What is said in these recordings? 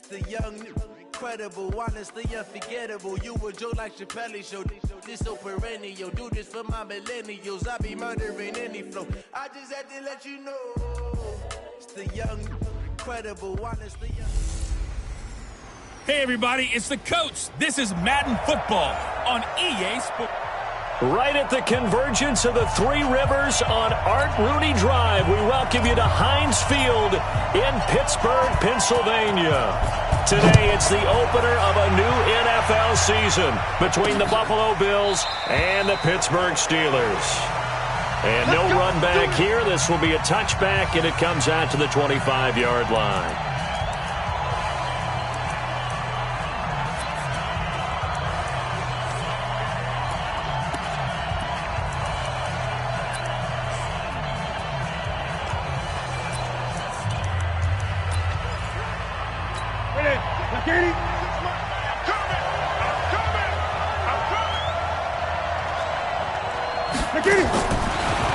The young, incredible, honestly unforgettable. You a joke like Chappelle Show. This so perennial. Do this for my millennials. I be murdering any flow. I just had to let you know. It's the young, incredible, honestly. Hey everybody, it's the coach. This is Madden Football on EA Sports. Right at the convergence of the Three Rivers on Art Rooney Drive, we welcome you to Heinz Field in Pittsburgh, Pennsylvania. Today, it's the opener of a new NFL season between the Buffalo Bills and the Pittsburgh Steelers. And no run back here. This will be a touchback, and it comes out to the 25-yard line.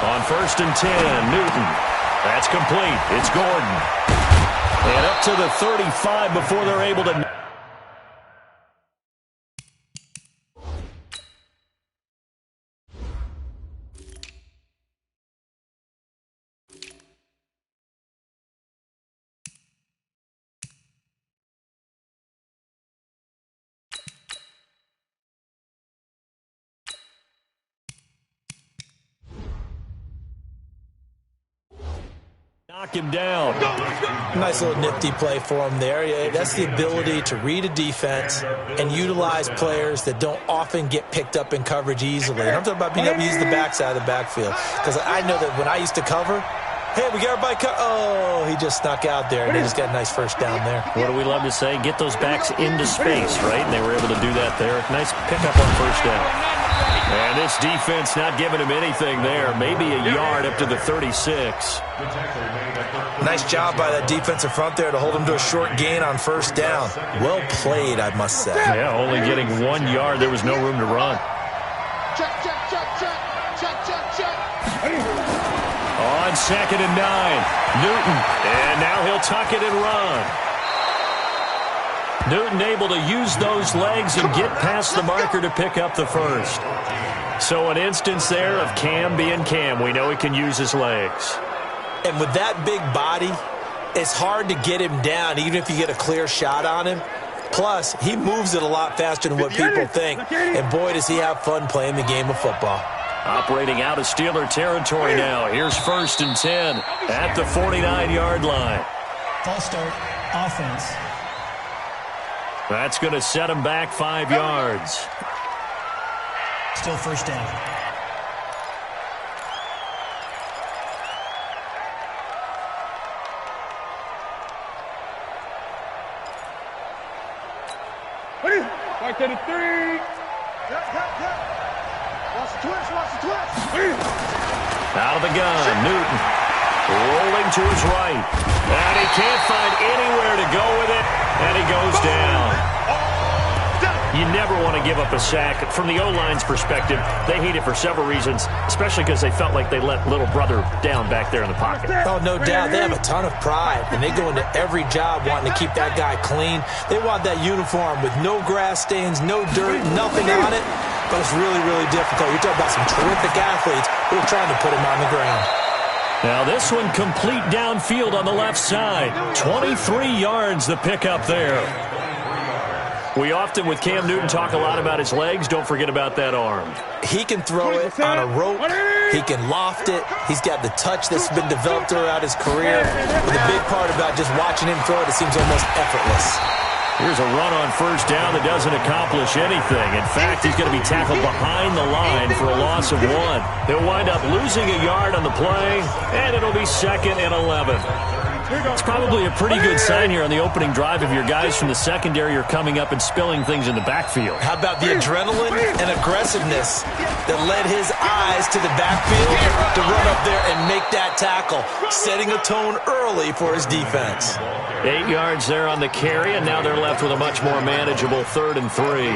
On 1st and 10, Newton. That's complete. It's Gordon. And up to the 35 before they're able to... knock him down. Nice little nifty play for him there. Yeah, that's the ability to read a defense and utilize players that don't often get picked up in coverage easily. And I'm talking about being able to use the backside of the backfield. Because I know that when I used to cover, hey, we got everybody oh, he just snuck out there, and they just got a nice first down there. What do we love to say? Get those backs into space, right? And they were able to do that there. Nice pickup on first down. And this defense not giving him anything there. Maybe a yard up to the 36. Nice job by that defensive front there to hold him to a short gain on first down. Well played, I must say. Yeah, only getting 1 yard. There was no room to run. Check. On 2nd and 9, Newton. And now he'll tuck it and run. Newton able to use those legs and get past the marker to pick up the first. So an instance there of Cam being Cam. We know he can use his legs. And with that big body, it's hard to get him down, even if you get a clear shot on him. Plus, he moves it a lot faster than what people think. And boy, does he have fun playing the game of football. Operating out of Steeler territory now. Here's 1st and 10 at the 49-yard line. False start, offense. That's going to set him back 5 yards. Still first down. Back to the 3. Watch the twist. Out of the gun, Newton. Rolling to his right. And he can't find anywhere to go with it. And he goes down. You never want to give up a sack. From the O-line's perspective, they hate it for several reasons, especially because they felt like they let little brother down back there in the pocket. Oh, no doubt. They have a ton of pride, and they go into every job wanting to keep that guy clean. They want that uniform with no grass stains, no dirt, nothing on it. But it's really, really difficult. You're talking about some terrific athletes who are trying to put him on the ground. Now this one complete downfield on the left side. 23 yards the pickup there. We often, with Cam Newton, talk a lot about his legs. Don't forget about that arm. He can throw it on a rope. He can loft it. He's got the touch that's been developed throughout his career. And the big part about just watching him throw it, it seems almost effortless. Here's a run on first down that doesn't accomplish anything. In fact, he's going to be tackled behind the line for a loss of 1. He'll wind up losing a yard on the play, and it'll be 2nd and 11. It's probably a pretty good sign here on the opening drive if your guys from the secondary are coming up and spilling things in the backfield. How about the adrenaline and aggressiveness that led his eyes to the backfield to run up there and make that tackle, setting a tone early for his defense. 8 yards there on the carry, and now they're left with a much more manageable 3rd and 3.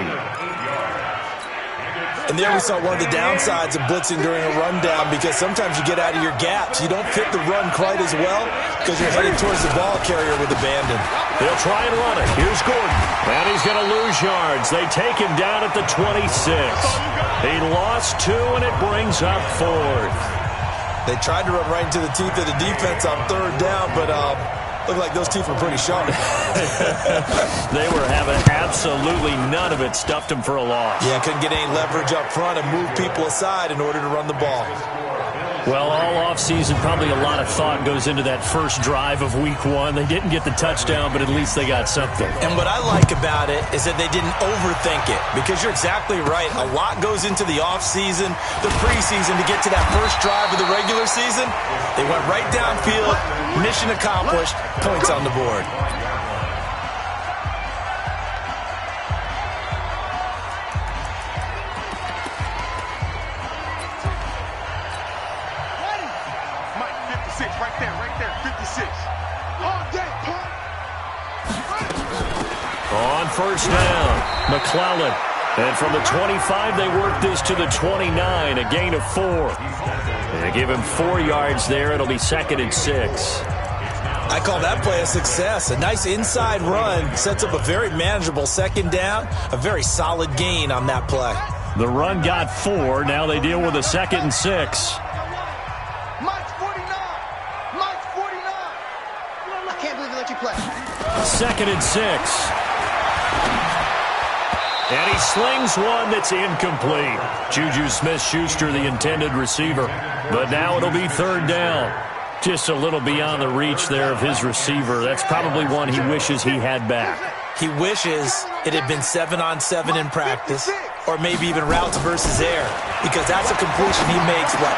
And there we saw one of the downsides of blitzing during a rundown, because sometimes you get out of your gaps. You don't fit the run quite as well because you're headed towards the ball carrier with abandon. They'll try and run it. Here's Gordon. And he's going to lose yards. They take him down at the 26. He lost 2, and it brings up 4th. They tried to run right into the teeth of the defense on 3rd down, but looked like those teeth were pretty sharp. They were having absolutely none of it. Stuffed him for a loss. Yeah, couldn't get any leverage up front and move people aside in order to run the ball. Well, all offseason, probably a lot of thought goes into that first drive of Week 1. They didn't get the touchdown, but at least they got something. And what I like about it is that they didn't overthink it, because you're exactly right. A lot goes into the offseason, the preseason, to get to that first drive of the regular season. They went right downfield, mission accomplished, points on the board. On first down, McClellan. And from the 25, they work this to the 29, a gain of 4. They give him 4 yards there. It'll be 2nd and 6. I call that play a success. A nice inside run sets up a very manageable 2nd down, a very solid gain on that play. The run got 4. Now they deal with a 2nd and 6. Mike's 49. Mike's 49. I can't believe they let you play. 2nd and 6. And he slings one that's incomplete. Juju Smith-Schuster, the intended receiver. But now it'll be 3rd down. Just a little beyond the reach there of his receiver. That's probably one he wishes he had back. He wishes it had been 7-on-7 in practice, or maybe even routes versus air, because that's a completion he makes, 9.9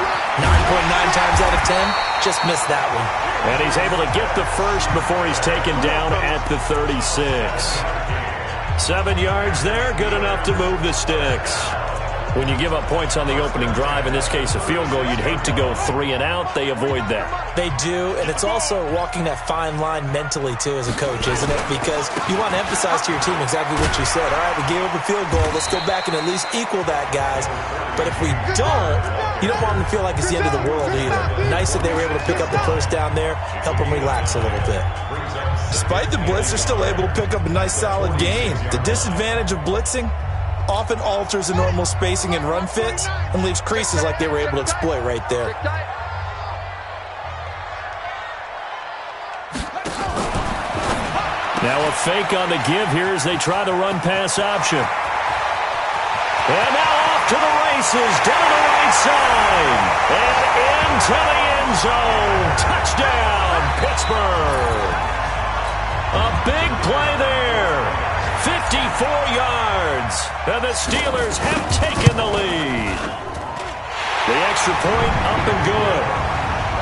times out of 10? Just missed that one. And he's able to get the first before he's taken down at the 36. 7 yards there, good enough to move the sticks. When you give up points on the opening drive, in this case a field goal, you'd hate to go 3 and out. They avoid that. They do, and it's also walking that fine line mentally, too, as a coach, isn't it? Because you want to emphasize to your team exactly what you said. All right, we gave up a field goal. Let's go back and at least equal that, guys. But if we don't, you don't want them to feel like it's the end of the world either. Nice that they were able to pick up the first down there, help them relax a little bit. Despite the blitz, they're still able to pick up a nice, solid gain. The disadvantage of blitzing often alters the normal spacing and run fits and leaves creases like they were able to exploit right there. Now a fake on the give here as they try the run-pass option. And now off to the races, down the right side, and into the end zone. Touchdown, Pittsburgh. A big play there. 54 yards, and the Steelers have taken the lead. The extra point up and good.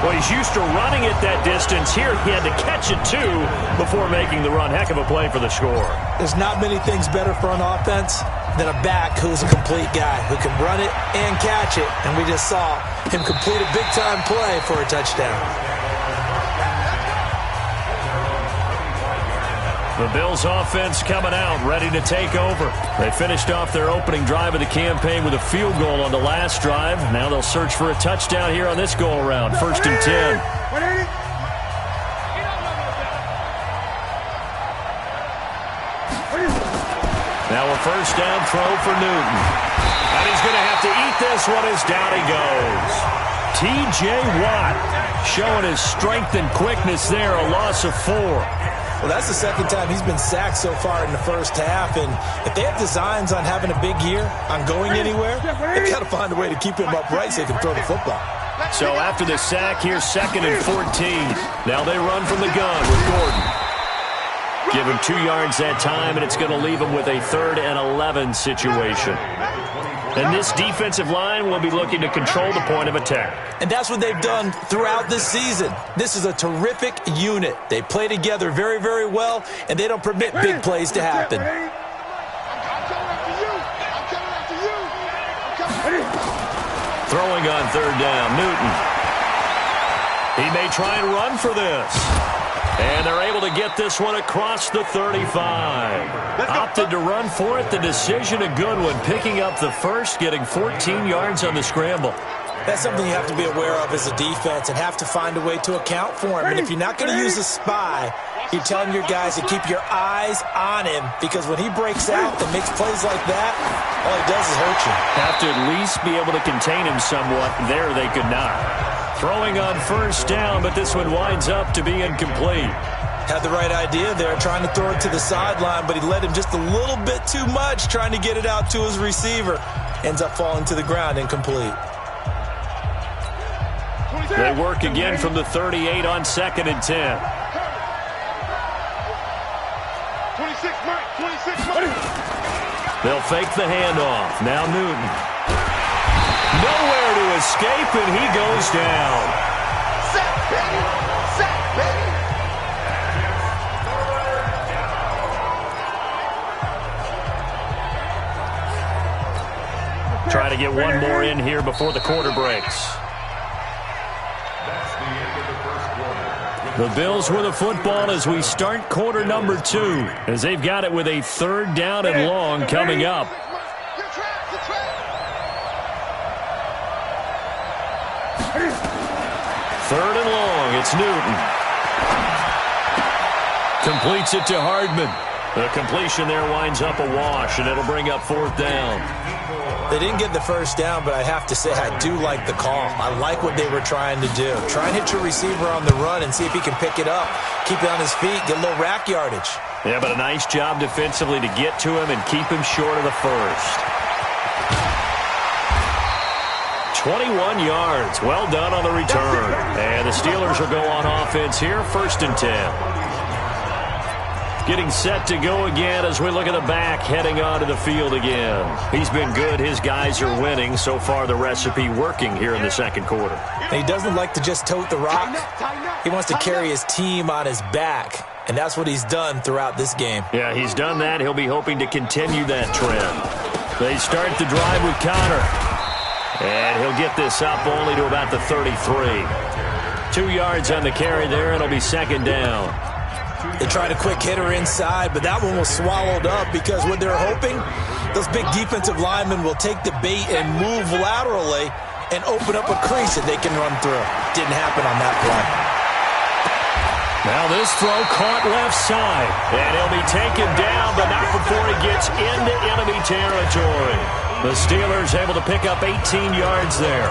Well, he's used to running it that distance. Here he had to catch it, too, before making the run. Heck of a play for the score. There's not many things better for an offense than a back who's a complete guy, who can run it and catch it. And we just saw him complete a big-time play for a touchdown. The Bills offense coming out, ready to take over. They finished off their opening drive of the campaign with a field goal on the last drive. Now they'll search for a touchdown here on this go-around. 1st and 10. Now a first down throw for Newton. And he's going to have to eat this one as down he goes. T.J. Watt showing his strength and quickness there, a loss of 4. Well, that's the 2nd time he's been sacked so far in the first half, and if they have designs on having a big year, on going anywhere, they've got to find a way to keep him upright so they can throw the football. So after the sack, here's 2nd and 14. Now they run from the gun with Gordon. Give him 2 yards that time, and it's going to leave him with a 3rd and 11 situation. And this defensive line will be looking to control the point of attack. And that's what they've done throughout this season. This is a terrific unit. They play together very, very well, and they don't permit big plays to happen. Throwing on 3rd down, Newton. He may try and run for this. And they're able to get this one across the 35. Opted to run for it. The decision a good one. Picking up the first, getting 14 yards on the scramble. That's something you have to be aware of as a defense and have to find a way to account for him. And if you're not going to use a spy, you're telling your guys to keep your eyes on him, because when he breaks out and makes plays like that, all he does is hurt you. Have to at least be able to contain him somewhat. There they could not. Throwing on first down, but this one winds up to be incomplete. Had the right idea there, trying to throw it to the sideline, but he led him just a little bit too much, trying to get it out to his receiver. Ends up falling to the ground, incomplete. They work again from the 38 on 2nd and 10. 26, Mike. 26, Mike. They'll fake the handoff. Now Newton. Nowhere to escape, and he goes down. Sack, baby. Sack, baby. Try to get one more in here before the quarter breaks. The Bills with the football as we start quarter number 2, as they've got it with a 3rd down and long coming up. 3rd and long, it's Newton. Completes it to Hardman. The completion there winds up a wash, and it'll bring up 4th down. They didn't get the first down, but I have to say I do like the call. I like what they were trying to do. Try and hit your receiver on the run and see if he can pick it up. Keep it on his feet, get a little rack yardage. Yeah, but a nice job defensively to get to him and keep him short of the first. 21 yards. Well done on the return. And the Steelers will go on offense here, 1st and 10. Getting set to go again as we look at the back heading onto the field again. He's been good. His guys are winning. So far, the recipe working here in the 2nd quarter. And he doesn't like to just tote the rock. He wants to carry his team on his back, and that's what he's done throughout this game. Yeah, he's done that. He'll be hoping to continue that trend. They start the drive with Connor. And he'll get this up only to about the 33. 2 yards on the carry there. It'll be 2nd down. They tried a quick hitter inside, but that one was swallowed up because what they're hoping, those big defensive linemen will take the bait and move laterally and open up a crease that they can run through. Didn't happen on that play. Now this throw caught left side, and he'll be taken down, but not before he gets into enemy territory. The Steelers able to pick up 18 yards there.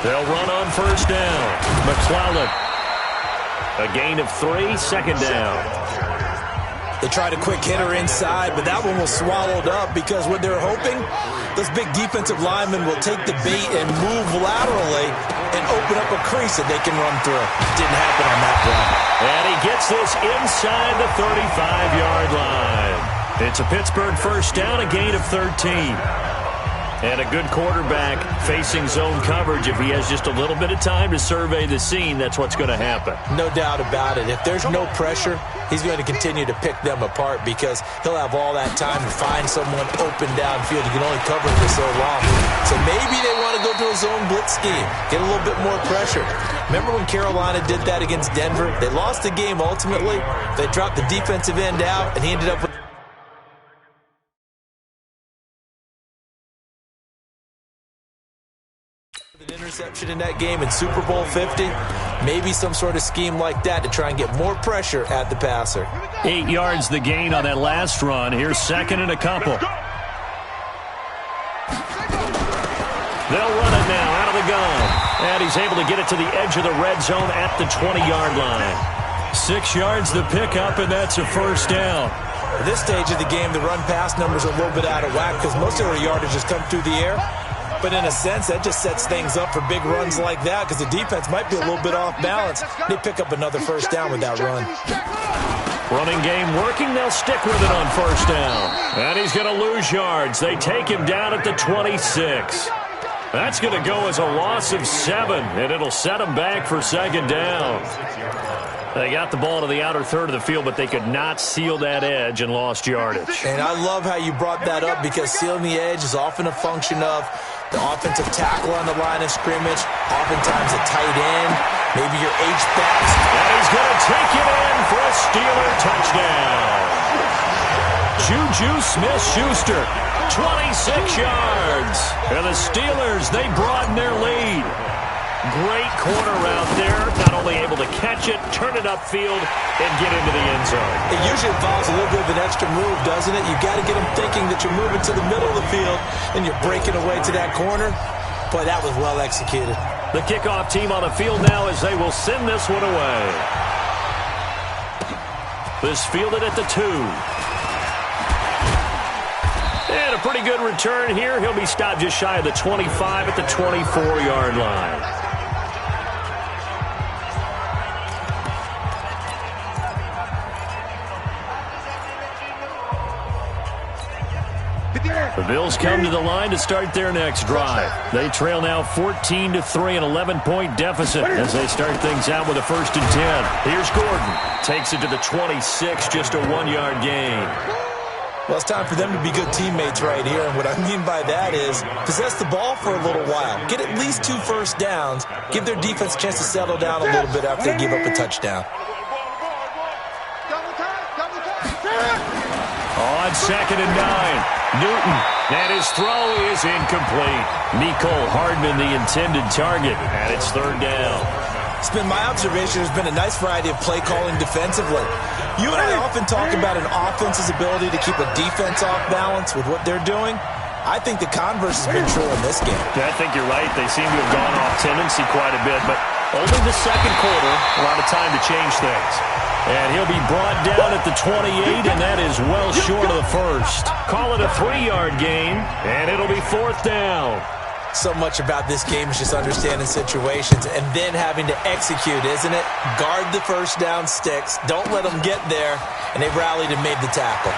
They'll run on first down. McClellan. A gain of 3, 2nd down. They tried a quick hitter inside, but that one was swallowed up because what they're hoping, those big defensive linemen will take the bait and move laterally and open up a crease that they can run through. Didn't happen on that play. And he gets this inside the 35-yard line. It's a Pittsburgh first down, a gain of 13. And a good quarterback facing zone coverage. If he has just a little bit of time to survey the scene, that's what's going to happen. No doubt about it. If there's no pressure, he's going to continue to pick them apart because he'll have all that time to find someone open downfield. He can only cover for so long. So maybe they want to go to a zone blitz scheme, get a little bit more pressure. Remember when Carolina did that against Denver? They lost the game ultimately. They dropped the defensive end out, and he ended up with an interception in that game in Super Bowl 50. Maybe some sort of scheme like that to try and get more pressure at the passer. 8 yards the gain on that last run. Here's 2nd and a couple. They'll run it now out of the gun. And he's able to get it to the edge of the red zone at the 20-yard line. 6 yards the pickup, and that's a first down. At this stage of the game, the run-pass numbers are a little bit out of whack because most of their yardage has come through the air. But in a sense, that just sets things up for big runs like that because the defense might be a little bit off balance. They pick up another first down with that run. Running game working. They'll stick with it on first down. And he's going to lose yards. They take him down at the 26. That's going to go as a loss of 7, and it'll set him back for 2nd down. They got the ball to the outer third of the field, but they could not seal that edge and lost yardage. And I love how you brought that up because sealing the edge is often a function of the offensive tackle on the line of scrimmage, oftentimes a tight end, maybe your H-backs. And he's going to take it in for a Steeler touchdown. Juju Smith-Schuster, 26 yards. And the Steelers, they broaden their lead. Great corner route there. Not only able to catch it, turn it upfield, and get into the end zone. It usually involves a little bit of an extra move, doesn't it? You've got to get them thinking that you're moving to the middle of the field and you're breaking away to that corner. Boy, that was well executed. The kickoff team on the field now as they will send this one away. This fielded at the 2. And a pretty good return here. He'll be stopped just shy of the 25 at the 24-yard line. The Bills come to the line to start their next drive. They trail now 14-3, an 11-point deficit as they start things out with a 1st and 10. Here's Gordon. Takes it to the 26, just a 1-yard gain. Well, it's time for them to be good teammates right here. And what I mean by that is possess the ball for a little while. Get at least 2 first downs. Give their defense a chance to settle down a little bit after they give up a touchdown. On 2nd and 9. Newton, and his throw is incomplete. Mecole Hardman, the intended target, and it's 3rd down. It's been my observation there's been a nice variety of play calling defensively. You and I often talk about an offense's ability to keep a defense off balance with what they're doing. I think the converse has been true in this game. Yeah, I think you're right. They seem to have gone off tendency quite a bit, but only the 2nd quarter, a lot of time to change things. And he'll be brought down at the 28, and that is well short of the 1st. Call it a 3-yard gain, and it'll be 4th down. So much about this game is just understanding situations and then having to execute, isn't it? Guard the first down sticks. Don't let them get there, and they rallied and made the tackle.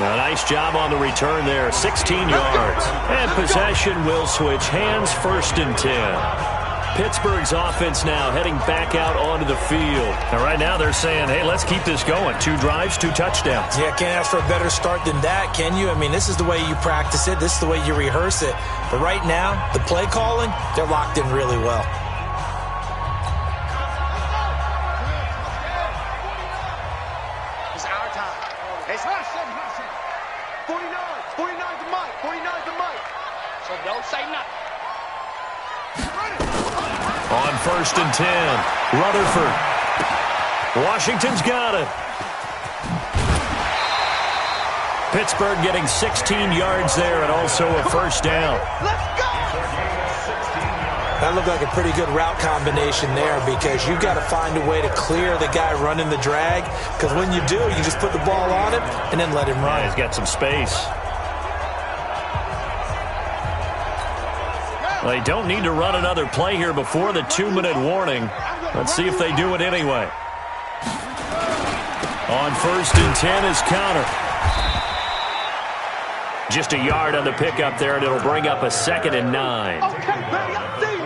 A nice job on the return there, 16 yards. And possession will switch hands, 1st and 10. Pittsburgh's offense now heading back out onto the field. And right now they're saying, hey, let's keep this going. 2 drives, 2 touchdowns. Yeah, can't ask for a better start than that, can you? I mean, this is the way you practice it. This is the way you rehearse it. But right now, the play calling, they're locked in really well. It's our time. It's 49. 49's the mic. 49's the mic. So don't say nothing. On 1st and 10, Rutherford. Washington's got it. Pittsburgh getting 16 yards there and also a 1st down. Let's go! That looked like a pretty good route combination there because you've got to find a way to clear the guy running the drag because when you do, you just put the ball on him and then let him run. Yeah, he's got some space. They don't need to run another play here before the 2-minute warning. Let's see if they do it anyway. On 1st and 10 is Connor. Just a yard on the pickup there, and it'll bring up a 2nd and 9. Okay, baby, I see you.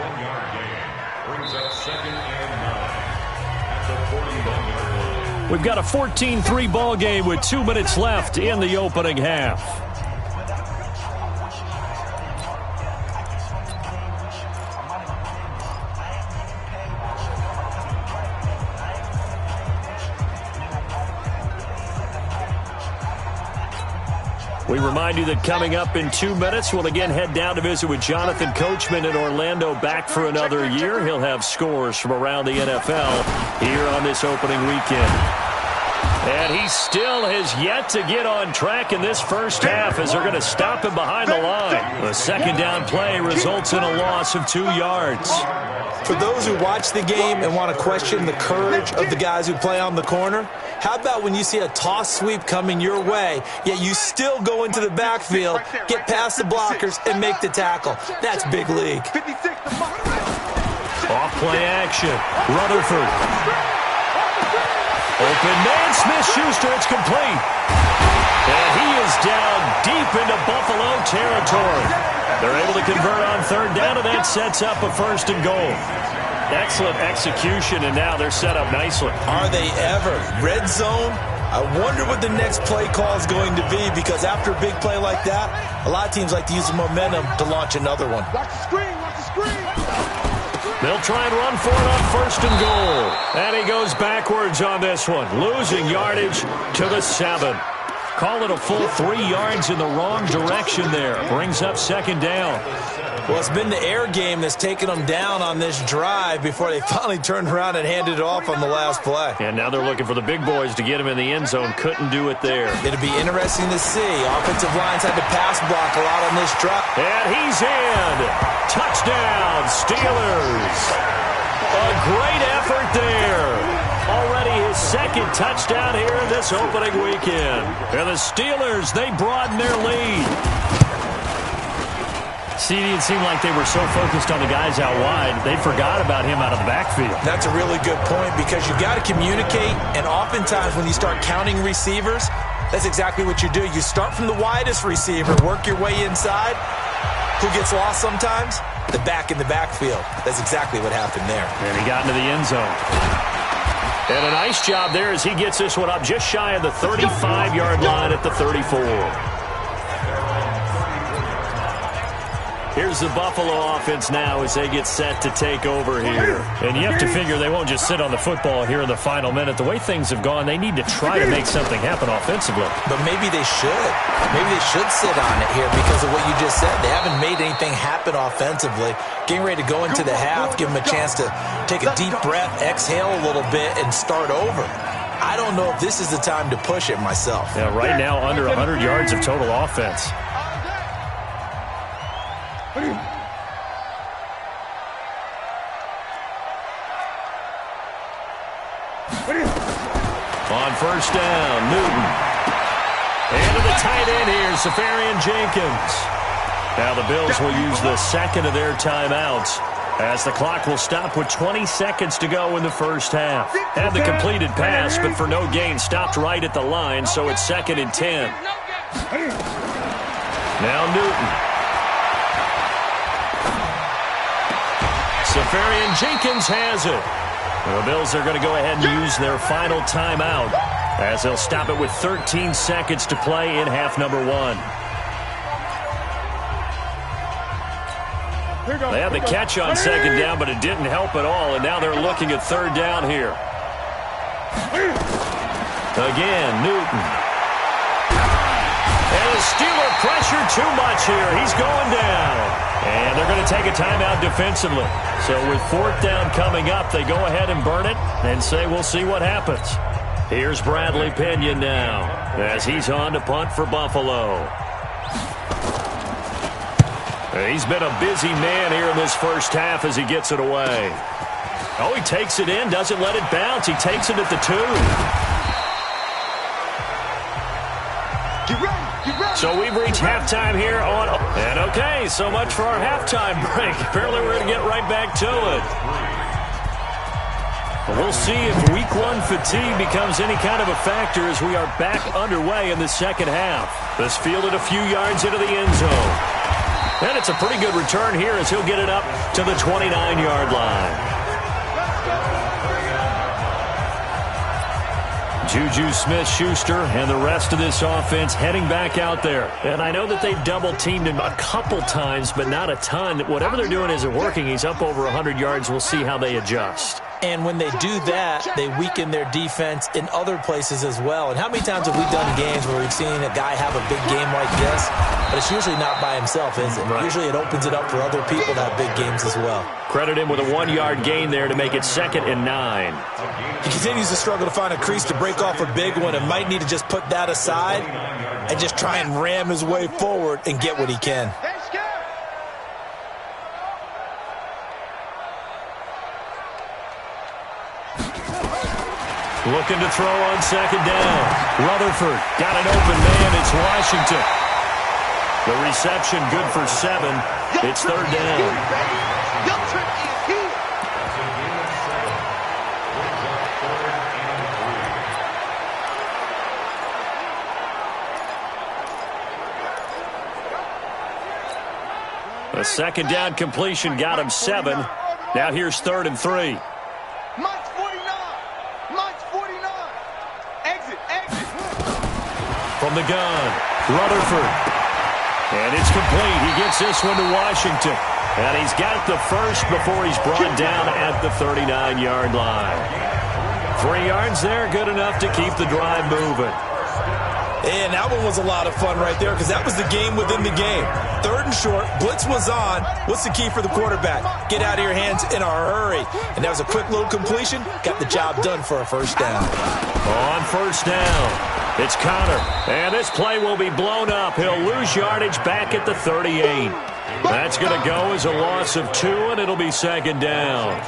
1-yard gain brings up 2nd and 9 at the 41-yard line. We've got a 14-3 ball game with 2 minutes left in the opening half. We remind you that coming up in 2 minutes, we'll again head down to visit with Jonathan Coachman in Orlando, back for another year. He'll have scores from around the NFL here on this opening weekend. And he still has yet to get on track in this first half as they're going to stop him behind the line. The 2nd down play results in a loss of 2 yards. For those who watch the game and want to question the courage of the guys who play on the corner, how about when you see a toss sweep coming your way, yet you still go into the backfield, get past the blockers, and make the tackle? That's big league. Off play action. Rutherford. Open man, Smith-Schuster, it's complete. And he is down deep into Buffalo territory. They're able to convert on third down, and that sets up a 1st and goal. Excellent execution, and now they're set up nicely. Are they ever? Red zone? I wonder what the next play call is going to be, because after a big play like that, a lot of teams like to use the momentum to launch another one. Watch the screen, watch the screen. They'll try and run for it on 1st and goal. And he goes backwards on this one, losing yardage to the 7. Call it a full 3 yards in the wrong direction there. Brings up 2nd down. Well, it's been the air game that's taken them down on this drive before they finally turned around and handed it off on the last play. And now they're looking for the big boys to get him in the end zone. Couldn't do it there. It'll be interesting to see. Offensive lines had to pass block a lot on this drive. And he's in. Touchdown, Steelers. A great effort there. Already his 2nd touchdown here in this opening weekend. And the Steelers, they broaden their lead. See, it seemed like they were so focused on the guys out wide, they forgot about him out of the backfield. That's a really good point, because you've got to communicate, and oftentimes when you start counting receivers, that's exactly what you do. You start from the widest receiver, work your way inside. Who gets lost sometimes? The back in the backfield. That's exactly what happened there. And he got into the end zone. And a nice job there as he gets this one up just shy of the 35-yard line at the 34. Here's the Buffalo offense now as they get set to take over here. And you have to figure they won't just sit on the football here in the final minute. The way things have gone, they need to try to make something happen offensively. But maybe they should. Maybe they should sit on it here because of what you just said. They haven't made anything happen offensively. Getting ready to go into the half, give them a chance to take a deep breath, exhale a little bit, and start over. I don't know if this is the time to push it myself. Yeah, right now under 100 yards of total offense. On 1st down, Newton. And to the tight end here, Safarian Jenkins. Now the Bills will use the 2nd of their timeouts as the clock will stop with 20 seconds to go in the first half. Had the completed pass, but for no gain, stopped right at the line, so it's 2nd and 10. Now Newton. Safarian Jenkins has it. The Bills are going to go ahead and use their final timeout as they'll stop it with 13 seconds to play in half number 1. They had the catch on 2nd down, but it didn't help at all, and now they're looking at 3rd down here. Again, Newton. And the Steeler pressure too much here. He's going down. And they're going to take a timeout defensively. So with 4th down coming up, they go ahead and burn it and say we'll see what happens. Here's Bradley Pinion now as he's on to punt for Buffalo. He's been a busy man here in this first half as he gets it away. Oh, he takes it in, doesn't let it bounce. He takes it at the 2. So we've reached halftime here on... And okay, so much for our halftime break. Apparently we're going to get right back to it. But we'll see if week 1 fatigue becomes any kind of a factor as we are back underway in the second half. This fielded a few yards into the end zone. And it's a pretty good return here as he'll get it up to the 29-yard line. Juju Smith-Schuster and the rest of this offense heading back out there. And I know that they've double-teamed him a couple times, but not a ton. Whatever they're doing isn't working. He's up over 100 yards. We'll see how they adjust. And when they do that, they weaken their defense in other places as well. And how many times have we done games where we've seen a guy have a big game like this, but it's usually not by himself, is it? Right. Usually it opens it up for other people to have big games as well. Credit him with a 1-yard gain there to make it 2nd and 9. He continues to struggle to find a crease to break off a big one and might need to just put that aside and just try and ram his way forward and get what he can. Looking to throw on 2nd down. Rutherford got an open man. It's Washington. The reception good for 7. It's 3rd down. A second down completion got him 7. Now here's 3rd and 3. Mike's 49. Mike's 49. Exit. From the gun, Rutherford. And it's complete. He gets this one to Washington. And he's got the first before he's brought down at the 39-yard line. 3 yards there, good enough to keep the drive moving. And that one was a lot of fun right there because that was the game within the game. 3rd and short, blitz was on. What's the key for the quarterback? Get out of your hands in a hurry. And that was a quick little completion. Got the job done for a first down. On first down, it's Connor. And this play will be blown up. He'll lose yardage back at the 38. That's going to go as a loss of 2, and it'll be 2nd down.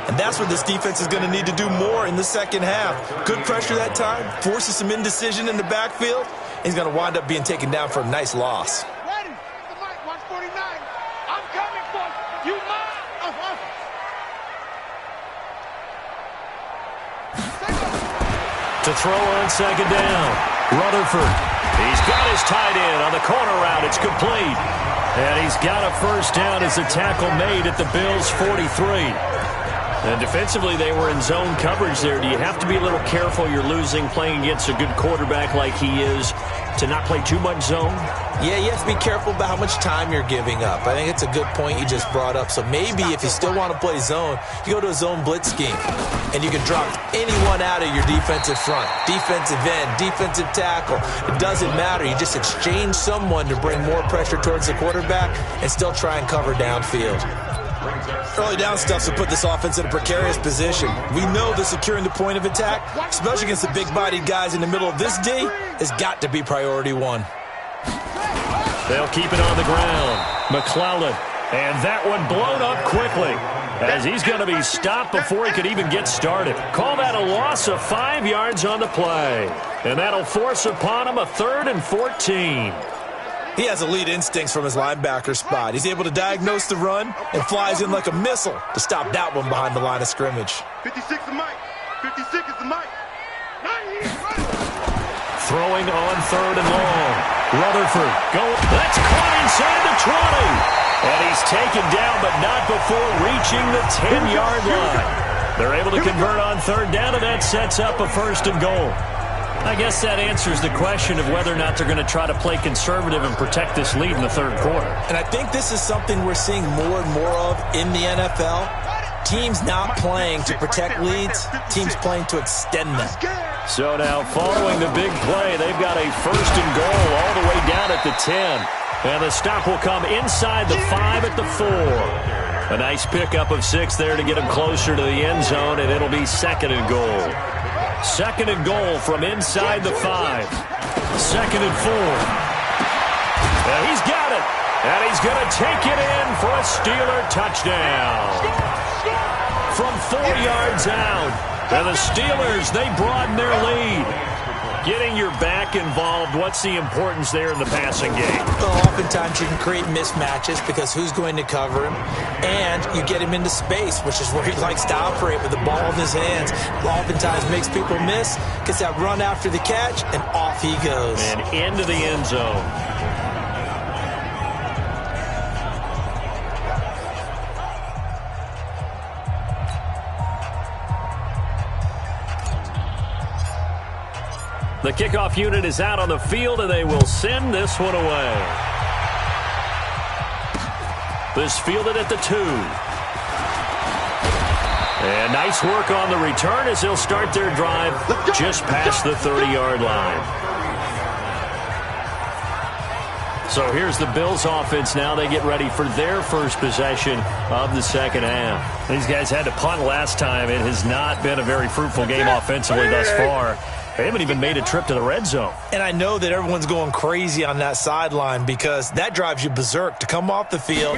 And that's what this defense is going to need to do more in the second half. Good pressure that time, forces some indecision in the backfield. He's going to wind up being taken down for a nice loss. Ready? The mic, 149. I'm coming for you. You mine. To throw on 2nd down, Rutherford. He's got his tight end on the corner route. It's complete. And he's got a first down as a tackle made at the Bills' 43. And defensively, they were in zone coverage there. Do you have to be a little careful? You're losing playing against a good quarterback like he is to not play too much zone? Yeah, you have to be careful about how much time you're giving up. I think it's a good point you just brought up. So maybe if you still want to play zone, you go to a zone blitz scheme. And you can drop anyone out of your defensive front. Defensive end, defensive tackle. It doesn't matter. You just exchange someone to bring more pressure towards the quarterback and still try and cover downfield. Early down stuff to put this offense in a precarious position. We know that securing the point of attack, especially against the big-bodied guys in the middle of this D, has got to be priority 1. They'll keep it on the ground. McClellan. And that one blown up quickly as he's going to be stopped before he could even get started. Call that a loss of 5 yards on the play. And that'll force upon him a 3rd and 14. He has elite instincts from his linebacker spot. He's able to diagnose the run and flies in like a missile to stop that one behind the line of scrimmage. 56 is Mike. 56 is the Mike. Throwing on 3rd and long. Rutherford going. That's caught inside the 20. And he's taken down, but not before reaching the 10-yard line. They're able to convert on 3rd down, and that sets up a 1st and goal. I guess that answers the question of whether or not they're going to try to play conservative and protect this lead in the 3rd quarter. And I think this is something we're seeing more and more of in the NFL. Teams not playing to protect leads, teams playing to extend them. So now following the big play, they've got a 1st and goal all the way down at the 10. And the stop will come inside the 5 at the 4. A nice pickup of 6 there to get him closer to the end zone, and it'll be 2nd and goal. 2nd and goal from inside the 5. 2nd and 4. And he's got it. And he's going to take it in for a Steeler touchdown. From 4 yards out. And the Steelers, they broaden their lead. Getting your back involved, what's the importance there in the passing game? Well, oftentimes you can create mismatches because who's going to cover him? And you get him into space, which is where he likes to operate with the ball in his hands. Oftentimes makes people miss, gets that run after the catch, and off he goes. And into the end zone. The kickoff unit is out on the field, and they will send this one away. This fielded at the 2. And nice work on the return as they'll start their drive just past the 30-yard line. So here's the Bills offense now. They get ready for their first possession of the second half. These guys had to punt last time. It has not been a very fruitful game offensively thus far. They haven't even made a trip to the red zone. And I know that everyone's going crazy on that sideline because that drives you berserk to come off the field,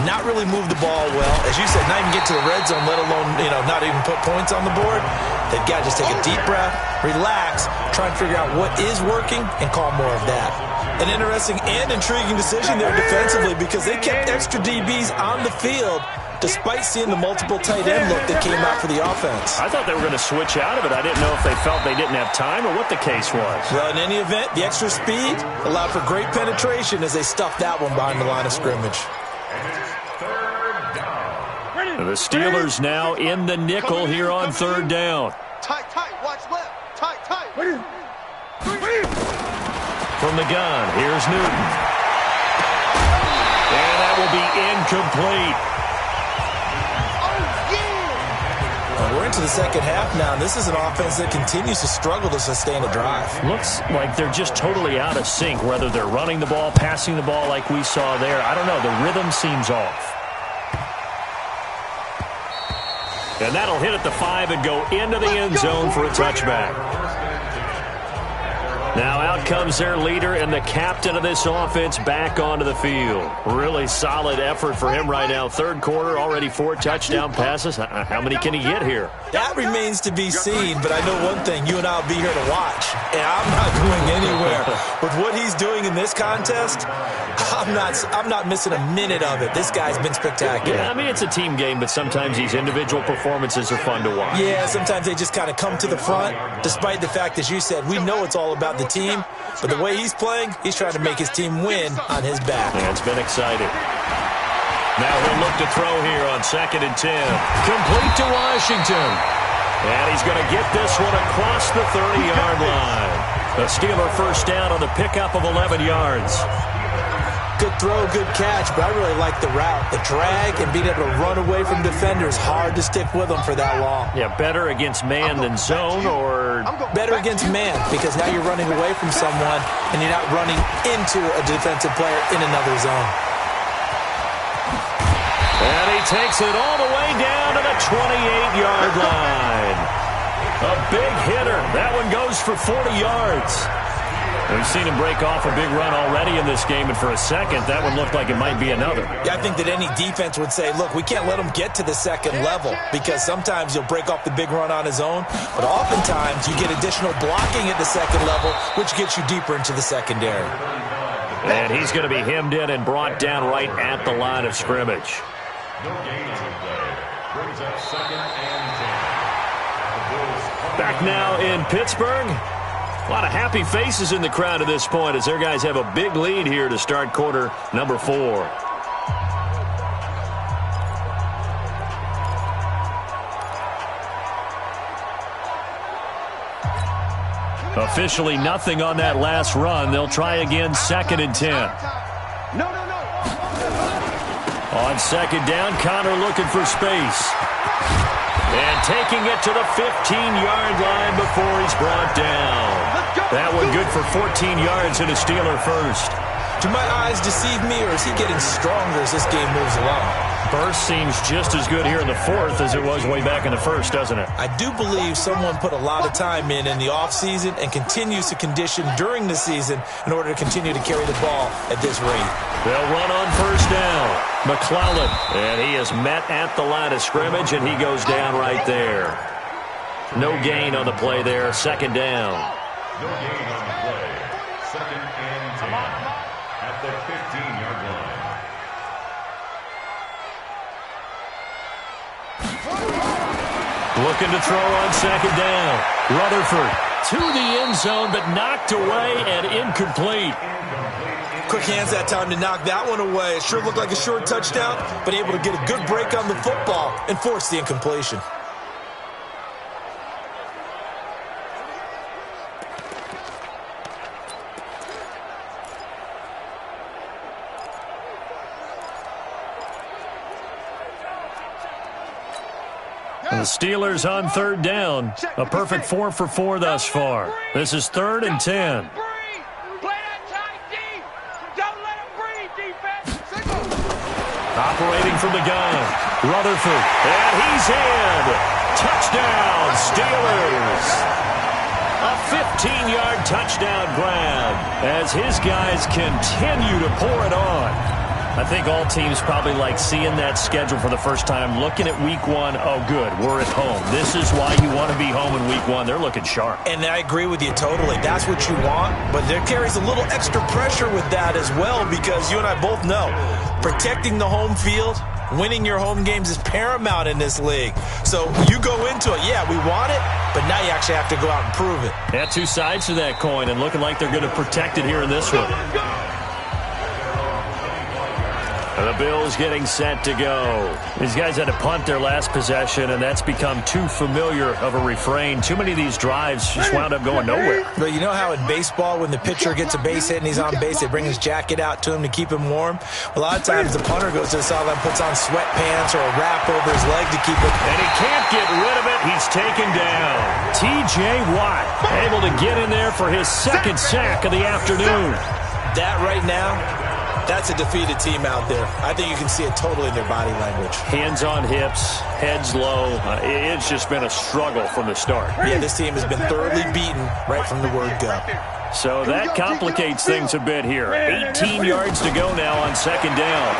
not really move the ball well. As you said, not even get to the red zone, let alone, not even put points on the board. They've got to just take a deep breath, relax, try and figure out what is working, and call more of that. An interesting and intriguing decision there defensively because they kept extra DBs on the field despite seeing the multiple tight end look that came out for the offense. I thought they were going to switch out of it. I didn't know if they felt they didn't have time or what the case was. Well, in any event, the extra speed allowed for great penetration as they stuffed that one behind the line of scrimmage. And it's third down. The Steelers now in the nickel here on third down. Tight, watch left. Tight. From the gun, here's Newton. And that will be incomplete. We're into the second half now, and this is an offense that continues to struggle to sustain a drive. Looks like they're just totally out of sync, whether they're running the ball, passing the ball like we saw there. I don't know. The rhythm seems off. And that'll hit at the 5 and go into the end zone for a touchback. Now out comes their leader and the captain of this offense back onto the field. Really solid effort for him right now. Third quarter, already 4 touchdown passes. How many can he get here? That remains to be seen, but I know one thing. You and I will be here to watch, and I'm not going anywhere. With what he's doing in this contest, I'm not missing a minute of it. This guy's been spectacular. Yeah, I mean, it's a team game, but sometimes these individual performances are fun to watch. Yeah, sometimes they just kind of come to the front, despite the fact, as you said, we know it's all about the team, but the way he's playing, he's trying to make his team win on his back. Yeah, it's been exciting. Now he'll look to throw here on 2nd and 10. Complete to Washington. And he's going to get this one across the 30-yard line. A Steeler first down on the pickup of 11 yards. Good throw, good catch, but I really like the route. The drag and being able to run away from defenders, hard to stick with them for that long. Yeah, better against man than zone, or better against man, because now you're running away from someone and you're not running into a defensive player in another zone. And he takes it all the way down to the 28-yard line. A big hitter. That one goes for 40 yards. We've seen him break off a big run already in this game, and for a second, that one looked like it might be another. Yeah, I think that any defense would say, look, we can't let him get to the second level, because sometimes he'll break off the big run on his own, but oftentimes you get additional blocking at the second level, which gets you deeper into the secondary. And he's going to be hemmed in and brought down right at the line of scrimmage. No gain on the play. Brings up 2nd and 10. Back now in Pittsburgh. A lot of happy faces in the crowd at this point as their guys have a big lead here to start quarter number 4. Officially nothing on that last run. They'll try again 2nd and 10. No. On 2nd down, Connor looking for space. And taking it to the 15-yard line before he's brought down. That one good for 14 yards and a Steeler first. Do my eyes deceive me, or is he getting stronger as this game moves along? Burst seems just as good here in the 4th as it was way back in the 1st, doesn't it? I do believe someone put a lot of time in the offseason and continues to condition during the season in order to continue to carry the ball at this rate. They'll run on first down. McClellan, and he is met at the line of scrimmage, and he goes down right there. No gain on the play there, 2nd down. No gain on the play. 2nd and 10 at the 15-yard line. Looking to throw on 2nd down. Rutherford to the end zone, but knocked away and incomplete. Quick hands that time to knock that one away. It sure looked like a short touchdown, but able to get a good break on the football and force the incompletion. And the Steelers on 3rd down. A perfect 4 for 4 thus far. This is 3rd and 10. Operating from the gun, Rutherford, and he's in. Touchdown, Steelers. A 15-yard touchdown grab as his guys continue to pour it on. I think all teams probably like seeing that schedule for the first time, looking at week 1. Oh, good, we're at home. This is why you want to be home in week 1. They're looking sharp. And I agree with you totally. That's what you want, but there carries a little extra pressure with that as well, because you and I both know protecting the home field, winning your home games is paramount in this league. So you go into it, yeah, we want it, but now you actually have to go out and prove it. Yeah, 2 sides to that coin, and looking like they're going to protect it here in this one. The Bills getting set to go. These guys had to punt their last possession, and that's become too familiar of a refrain. Too many of these drives just wound up going nowhere. But you know how in baseball, when the pitcher gets a base hit and he's on base, they bring his jacket out to him to keep him warm? A lot of times the punter goes to the sideline, puts on sweatpants or a wrap over his leg to keep it. And he can't get rid of it. He's taken down. T.J. Watt able to get in there for his second sack of the afternoon. That right now, that's a defeated team out there. I think you can see it totally in their body language. Hands on hips, heads low. It's just been a struggle from the start. Yeah, this team has been thoroughly beaten right from the word go. So that complicates things a bit here. 18 yards to go now on second down.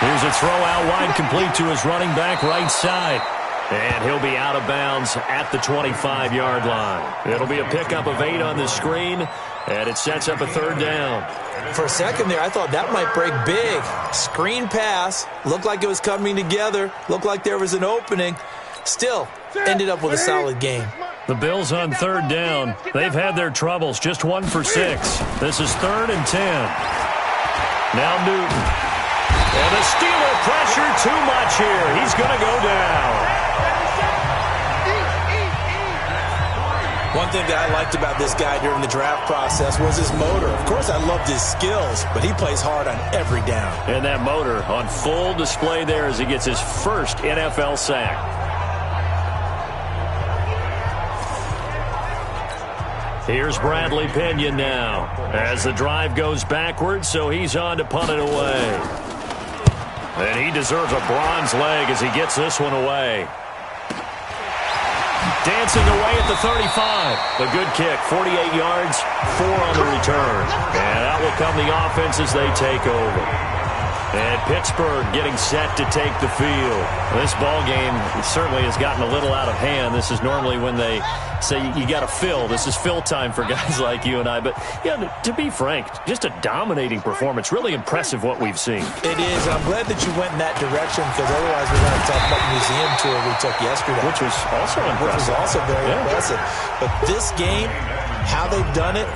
Here's a throw out wide, complete to his running back right side. And he'll be out of bounds at the 25-yard line. It'll be a pickup of 8 on the screen, and it sets up a third down. For a second there, I thought that might break big. Screen pass. Looked like it was coming together. Looked like there was an opening. Still, ended up with a solid game. The Bills on third down. They've had their troubles. Just 1 for 6. This is 3rd and 10. Now Newton. And the Steeler pressure too much here. He's going to go down. One thing that I liked about this guy during the draft process was his motor. Of course, I loved his skills, but he plays hard on every down. And that motor on full display there as he gets his first NFL sack. Here's Bradley Pinion now as the drive goes backwards, so he's on to punt it away. And he deserves a bronze leg as he gets this one away. Dancing away at the 35. A good kick, 48 yards, 4 on the return. And out will come the offense as they take over. And Pittsburgh getting set to take the field. This ball game certainly has gotten a little out of hand. This is normally when they say you got to fill. This is fill time for guys like you and I. But, yeah, to be frank, just a dominating performance. Really impressive what we've seen. It is. I'm glad that you went in that direction because otherwise we're going to talk about the museum tour we took yesterday. Which was also impressive. Which was also very impressive. But this game, how they've done it,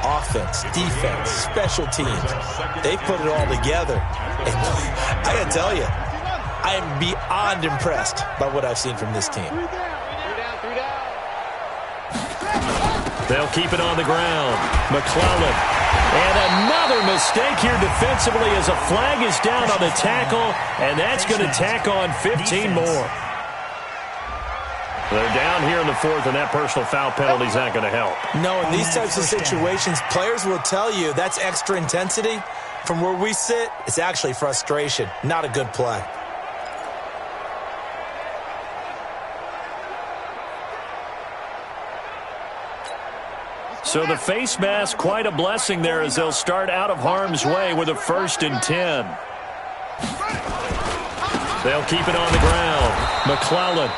offense, defense, special teams, they've put it all together. And I got to tell you, I am beyond impressed by what I've seen from this team. They'll keep it on the ground. McClellan. And another mistake here defensively as a flag is down on the tackle, and that's going to tack on 15 more. They're down here in the 4th, and that personal foul penalty is not going to help. No, in these types of situations, players will tell you that's extra intensity. From where we sit, it's actually frustration, not a good play. So the face mask, quite a blessing there as they'll start out of harm's way with a 1st and 10. They'll keep it on the ground. McClellan.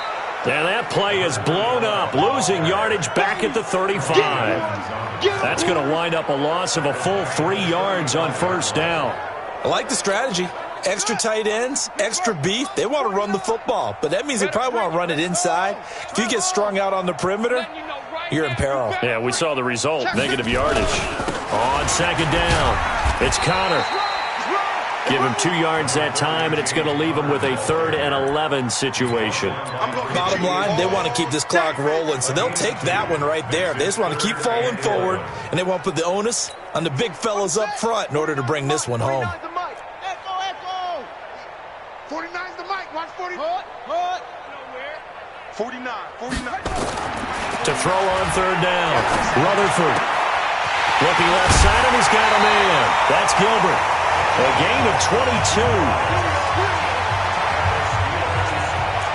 And that play is blown up, losing yardage back at the 35. That's going to wind up a loss of a full 3 yards on 1st down. I like the strategy. Extra tight ends, extra beef. They want to run the football, but that means they probably want to run it inside. If you get strung out on the perimeter, you're in peril. Yeah, we saw the result, negative yardage. On 2nd down, it's Connor. Give him 2 yards that time, and it's going to leave him with a 3rd and 11 situation. Bottom line, they want to keep this clock rolling, so they'll take that one right there. They just want to keep falling forward, and they want to put the onus on the big fellas up front in order to bring this one home. 49's the mic. Watch 40. 49. To throw on 3rd down, Rutherford. Looking left side, and he's got a man. That's Gilbert. A gain of 22.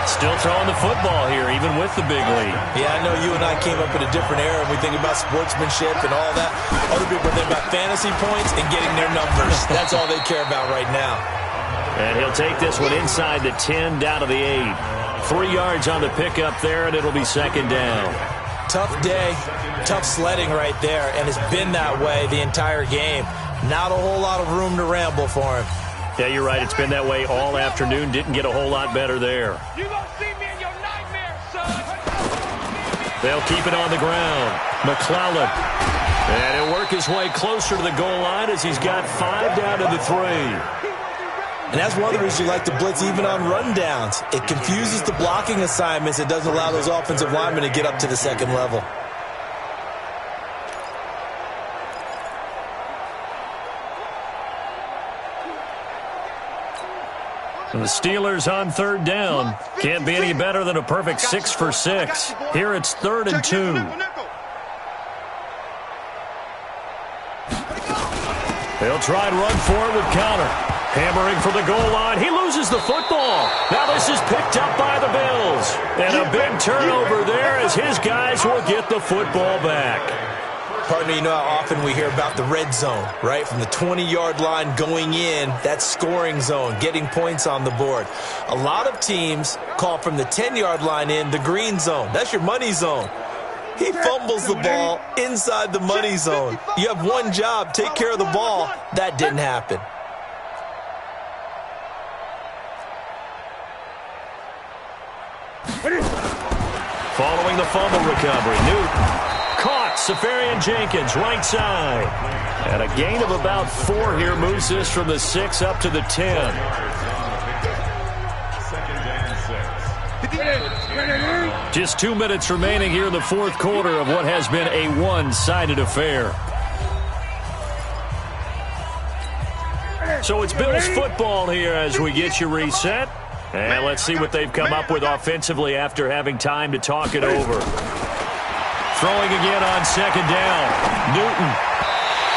Still throwing the football here, even with the big lead. Yeah, I know you and I came up in a different era, and we think about sportsmanship and all that. Other people think about fantasy points and getting their numbers. That's all they care about right now. And he'll take this one inside the 10, down to the 8. 3 yards on the pickup there, and it'll be 2nd down. Tough day, tough sledding right there, and it's been that way the entire game. Not a whole lot of room to ramble for him. Yeah, you're right. It's been that way all afternoon. Didn't get a whole lot better there. You gonna see me in your nightmare, son. They'll keep it on the ground. McClellan. And he'll work his way closer to the goal line as he's got 5 down to the 3. And that's one of the reasons you like to blitz even on rundowns. It confuses the blocking assignments. It doesn't allow those offensive linemen to get up to the second level. The Steelers on third down. Can't be any better than a perfect 6 for 6. Here it's 3rd and 2. They'll try and run for it with Connor. Hammering for the goal line. He loses the football. Now this is picked up by the Bills. And a big turnover there as his guys will get the football back. Partner, you know how often we hear about the red zone, right? From the 20-yard line going in, that scoring zone, getting points on the board. A lot of teams call from the 10-yard line in the green zone. That's your money zone. He fumbles the ball inside the money zone. You have one job, take care of the ball. That didn't happen. Following the fumble recovery, Newton caught. Safarian Jenkins, right side. And a gain of about 4 here moves this from the 6 up to the 10. Just 2 minutes remaining here in the fourth quarter of what has been a one-sided affair. So it's Bills football here as we get you reset. And let's see what they've come up with offensively after having time to talk it over. Throwing again on second down. Newton.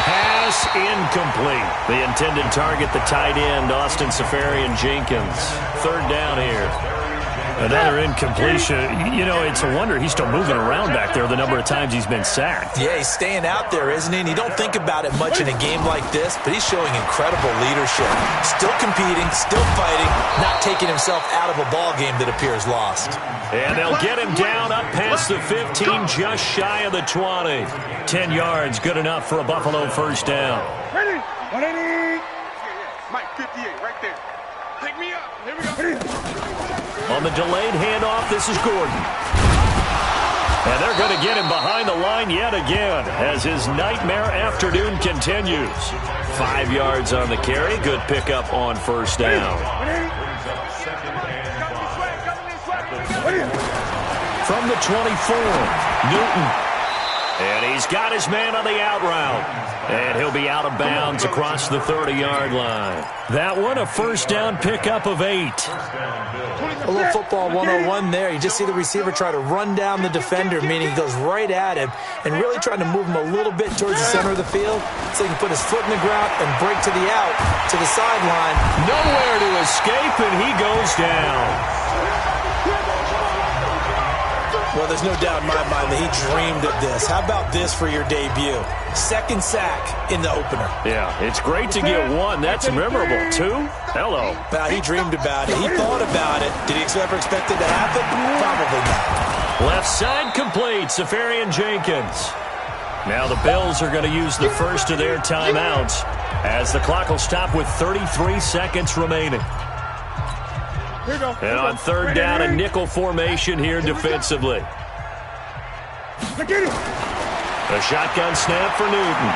Pass incomplete. The intended target, the tight end, Austin Safarian Jenkins. Third down here. Another incompletion. You know, it's a wonder he's still moving around back there the number of times he's been sacked. Yeah, he's staying out there, isn't he? And you don't think about it much in a game like this, but he's showing incredible leadership. Still competing, still fighting, not taking himself out of a ball game that appears lost. And they'll get him down up past the 15, just shy of the 20. 10 yards, good enough for a Buffalo first down. Ready? 180. Mike, 58, right there. Pick me up. Here we go. On the delayed handoff, this is Gordon. And they're going to get him behind the line yet again as his nightmare afternoon continues. 5 yards on the carry. Good pickup on first down. From the 24, Newton. And he's got his man on the out route. And he'll be out of bounds across the 30-yard line. That one, a first down pickup of 8. A little football 101 there. You just see the receiver try to run down the defender, meaning he goes right at him and really trying to move him a little bit towards the center of the field so he can put his foot in the ground and break to the out, to the sideline. Nowhere to escape, and he goes down. Well, there's no doubt in my mind that he dreamed of this. How about this for your debut? Second sack in the opener. Yeah, it's great to get 1. That's memorable. 2? Hello. But he dreamed about it. He thought about it. Did he ever expect it to happen? Probably not. Left side complete. Safarian Jenkins. Now the Bills are going to use the first of their timeouts as the clock will stop with 33 seconds remaining. And on third down, a nickel formation here defensively. A shotgun snap for Newton.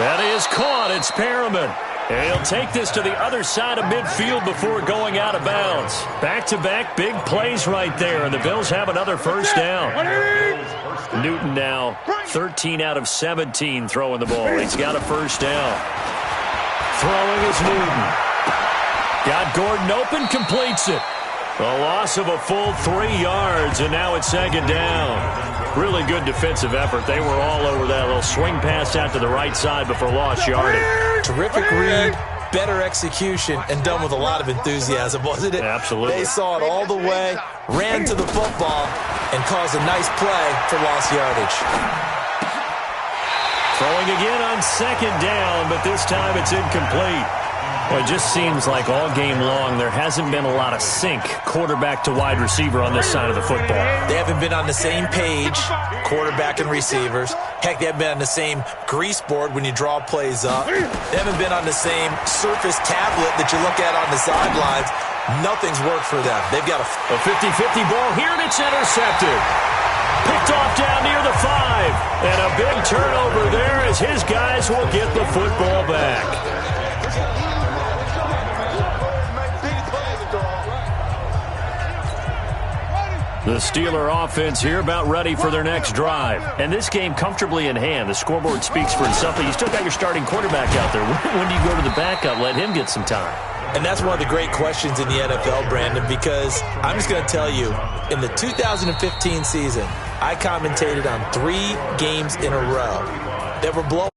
That is caught. It's Perriman. And he'll take this to the other side of midfield before going out of bounds. Back-to-back big plays right there, and the Bills have another first down. Newton now 13 out of 17 throwing the ball. He's got a first down. Throwing is Newton. Got Gordon open, completes it. A loss of a full 3 yards, and now it's second down. Really good defensive effort. They were all over that little swing pass out to the right side before lost yardage. Terrific read, better execution, and done with a lot of enthusiasm, wasn't it? Absolutely. They saw it all the way, ran to the football, and caused a nice play for lost yardage. Throwing again on second down, but this time it's incomplete. Well, it just seems like all game long there hasn't been a lot of sync quarterback to wide receiver on this side of the football. They haven't been on the same page, quarterback and receivers. Heck, they haven't been on the same grease board when you draw plays up. They haven't been on the same surface tablet that you look at on the sidelines. Nothing's worked for them. They've got a 50-50 ball here, and it's intercepted. Picked off down near the 5. And a big turnover there as his guys will get the football back. The Steeler offense here about ready for their next drive. And this game comfortably in hand. The scoreboard speaks for itself, but you still got your starting quarterback out there. When do you go to the backup? Let him get some time. And that's one of the great questions in the NFL, Brandon, because I'm just going to tell you, in the 2015 season, I commentated on 3 games in a row that were blown.